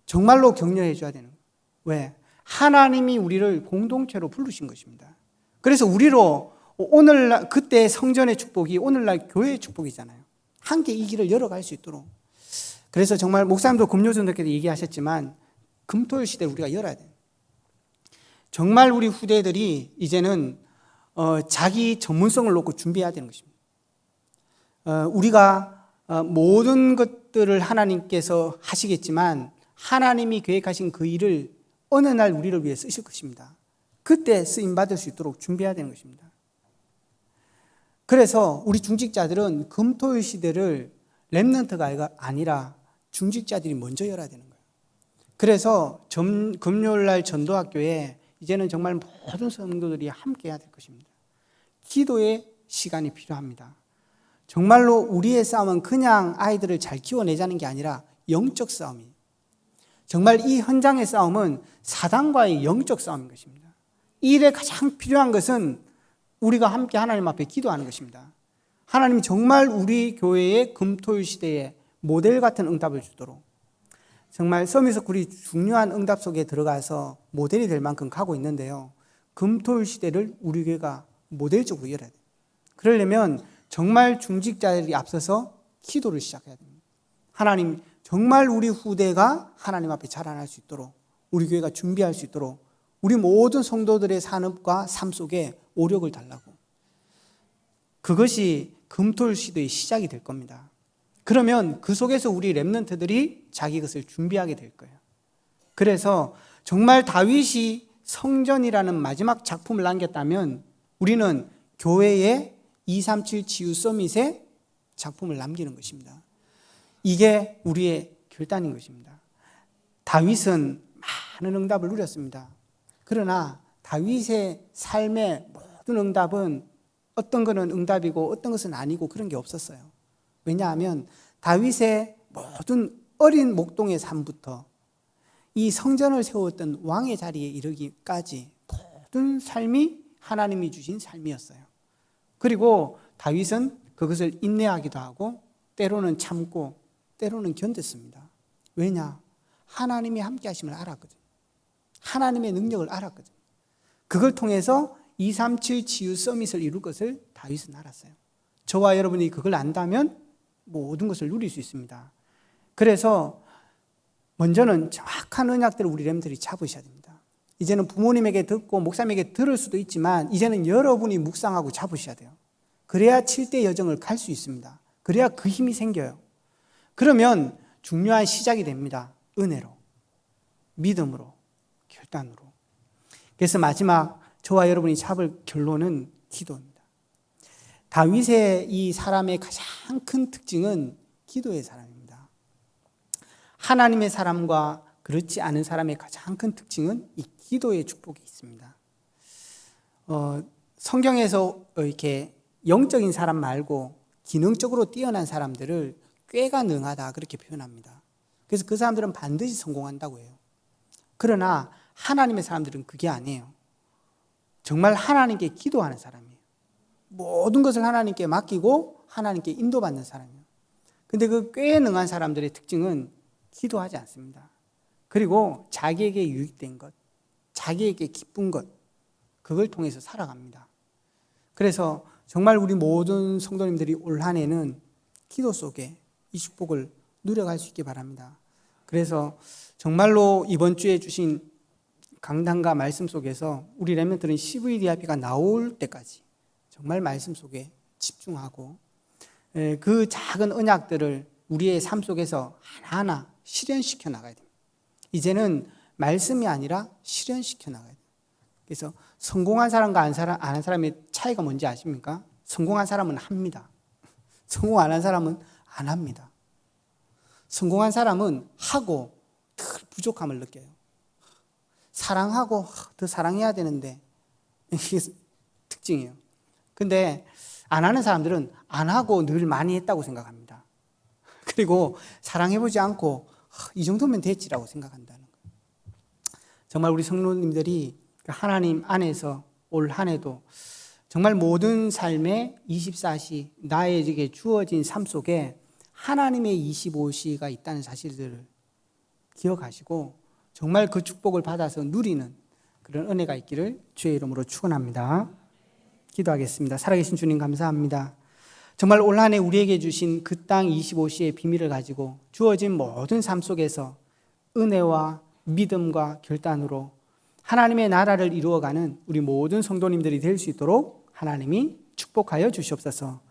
정말로 격려해 줘야 되는 거예요. 왜? 하나님이 우리를 공동체로 부르신 것입니다. 그래서 우리로 오늘날 그때 성전의 축복이 오늘날 교회의 축복이잖아요. 함께 이 길을 열어갈 수 있도록. 그래서 정말 목사님도 금요전도께도 얘기하셨지만 금토일 시대 우리가 열어야 돼요. 정말 우리 후대들이 이제는 자기 전문성을 놓고 준비해야 되는 것입니다. 우리가 모든 것들을 하나님께서 하시겠지만 하나님이 계획하신 그 일을 어느 날 우리를 위해 쓰실 것입니다. 그때 쓰임받을 수 있도록 준비해야 되는 것입니다. 그래서 우리 중직자들은 금토일 시대를 렘넌트가 아니라 중직자들이 먼저 열어야 되는 거예요. 그래서 금요일날 전도학교에 이제는 정말 모든 성도들이 함께 해야 될 것입니다. 기도의 시간이 필요합니다. 정말로 우리의 싸움은 그냥 아이들을 잘 키워내자는 게 아니라 영적 싸움이에요. 정말 이 현장의 싸움은 사단과의 영적 싸움인 것입니다. 이 일에 가장 필요한 것은 우리가 함께 하나님 앞에 기도하는 것입니다. 하나님이 정말 우리 교회의 금토일 시대에 모델 같은 응답을 주도록 정말 서밋스쿨이 중요한 응답 속에 들어가서 모델이 될 만큼 가고 있는데요. 금토일 시대를 우리 교회가 모델적으로 열어야 돼요. 그러려면 정말 중직자들이 앞서서 기도를 시작해야 됩니다. 하나님, 정말 우리 후대가 하나님 앞에 자라날 수 있도록 우리 교회가 준비할 수 있도록 우리 모든 성도들의 산업과 삶 속에 오력을 달라고. 그것이 금토일 시대의 시작이 될 겁니다. 그러면 그 속에서 우리 렘넌트들이 자기 것을 준비하게 될 거예요. 그래서 정말 다윗이 성전이라는 마지막 작품을 남겼다면 우리는 교회의 237 치유 서밋의 작품을 남기는 것입니다. 이게 우리의 결단인 것입니다. 다윗은 많은 응답을 누렸습니다. 그러나 다윗의 삶의 모든 응답은 어떤 것은 응답이고 어떤 것은 아니고 그런 게 없었어요. 왜냐하면 다윗의 모든 어린 목동의 삶부터 이 성전을 세웠던 왕의 자리에 이르기까지 모든 삶이 하나님이 주신 삶이었어요. 그리고 다윗은 그것을 인내하기도 하고 때로는 참고 때로는 견뎠습니다. 왜냐? 하나님이 함께 하심을 알았거든요. 하나님의 능력을 알았거든요. 그걸 통해서 237 치유 서밋을 이룰 것을 다윗은 알았어요. 저와 여러분이 그걸 안다면 모든 것을 누릴 수 있습니다. 그래서 먼저는 정확한 언약들을 우리 렘들이 잡으셔야 됩니다. 이제는 부모님에게 듣고 목사님에게 들을 수도 있지만 이제는 여러분이 묵상하고 잡으셔야 돼요. 그래야 7대 여정을 갈 수 있습니다. 그래야 그 힘이 생겨요. 그러면 중요한 시작이 됩니다. 은혜로, 믿음으로, 결단으로. 그래서 마지막 저와 여러분이 잡을 결론은 기도입니다. 다윗의 이 사람의 가장 큰 특징은 기도의 사람입니다. 하나님의 사람과 그렇지 않은 사람의 가장 큰 특징은 이 기도의 축복이 있습니다. 성경에서 이렇게 영적인 사람 말고 기능적으로 뛰어난 사람들을 꾀가 능하다 그렇게 표현합니다. 그래서 그 사람들은 반드시 성공한다고 해요. 그러나 하나님의 사람들은 그게 아니에요. 정말 하나님께 기도하는 사람이에요. 모든 것을 하나님께 맡기고 하나님께 인도받는 사람이에요. 근데 그 꽤 능한 사람들의 특징은 기도하지 않습니다. 그리고 자기에게 유익된 것, 자기에게 기쁜 것, 그걸 통해서 살아갑니다. 그래서 정말 우리 모든 성도님들이 올 한 해는 기도 속에 이 축복을 누려갈 수 있기 바랍니다. 그래서 정말로 이번 주에 주신 강단과 말씀 속에서 우리 렘넌트는 CVDIP가 나올 때까지 정말 말씀 속에 집중하고 그 작은 언약들을 우리의 삶 속에서 하나하나 실현시켜 나가야 됩니다. 이제는 말씀이 아니라 실현시켜 나가야 돼요. 그래서 성공한 사람과 안 한 사람의 차이가 뭔지 아십니까? 성공한 사람은 합니다. 성공 안 한 사람은 안 합니다. 성공한 사람은 하고 늘 부족함을 느껴요. 사랑하고 더 사랑해야 되는데 이게 특징이에요. 근데 안 하는 사람들은 안 하고 늘 많이 했다고 생각합니다. 그리고 사랑해보지 않고 이 정도면 됐지라고 생각한다는 거예요. 정말 우리 성도님들이 하나님 안에서 올 한 해도 정말 모든 삶의 24시 나에게 주어진 삶 속에 하나님의 25시가 있다는 사실들을 기억하시고 정말 그 축복을 받아서 누리는 그런 은혜가 있기를 주의 이름으로 축원합니다. 기도하겠습니다. 살아계신 주님 감사합니다. 정말 올 한 해 우리에게 주신 그 땅 25시의 비밀을 가지고 주어진 모든 삶 속에서 은혜와 믿음과 결단으로 하나님의 나라를 이루어가는 우리 모든 성도님들이 될 수 있도록 하나님이 축복하여 주시옵소서.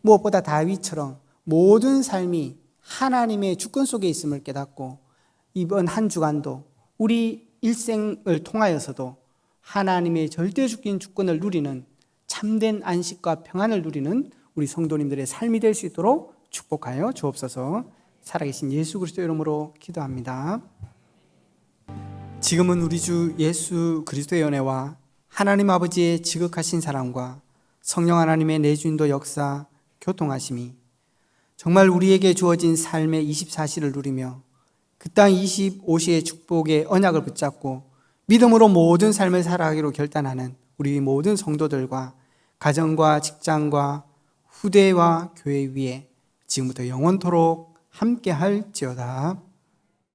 무엇보다 다윗처럼 모든 삶이 하나님의 주권 속에 있음을 깨닫고 이번 한 주간도 우리 일생을 통하여서도 하나님의 절대 주권을 누리는 참된 안식과 평안을 누리는 우리 성도님들의 삶이 될 수 있도록 축복하여 주옵소서. 살아계신 예수 그리스도 이름으로 기도합니다. 지금은 우리 주 예수 그리스도의 은혜와 하나님 아버지의 지극하신 사랑과 성령 하나님의 내주인도 역사 교통하심이 정말 우리에게 주어진 삶의 24시를 누리며 그 땅 25시의 축복의 언약을 붙잡고 믿음으로 모든 삶을 살아가기로 결단하는 우리 모든 성도들과 가정과 직장과 후대와 교회 위에 지금부터 영원토록 함께 할지어다.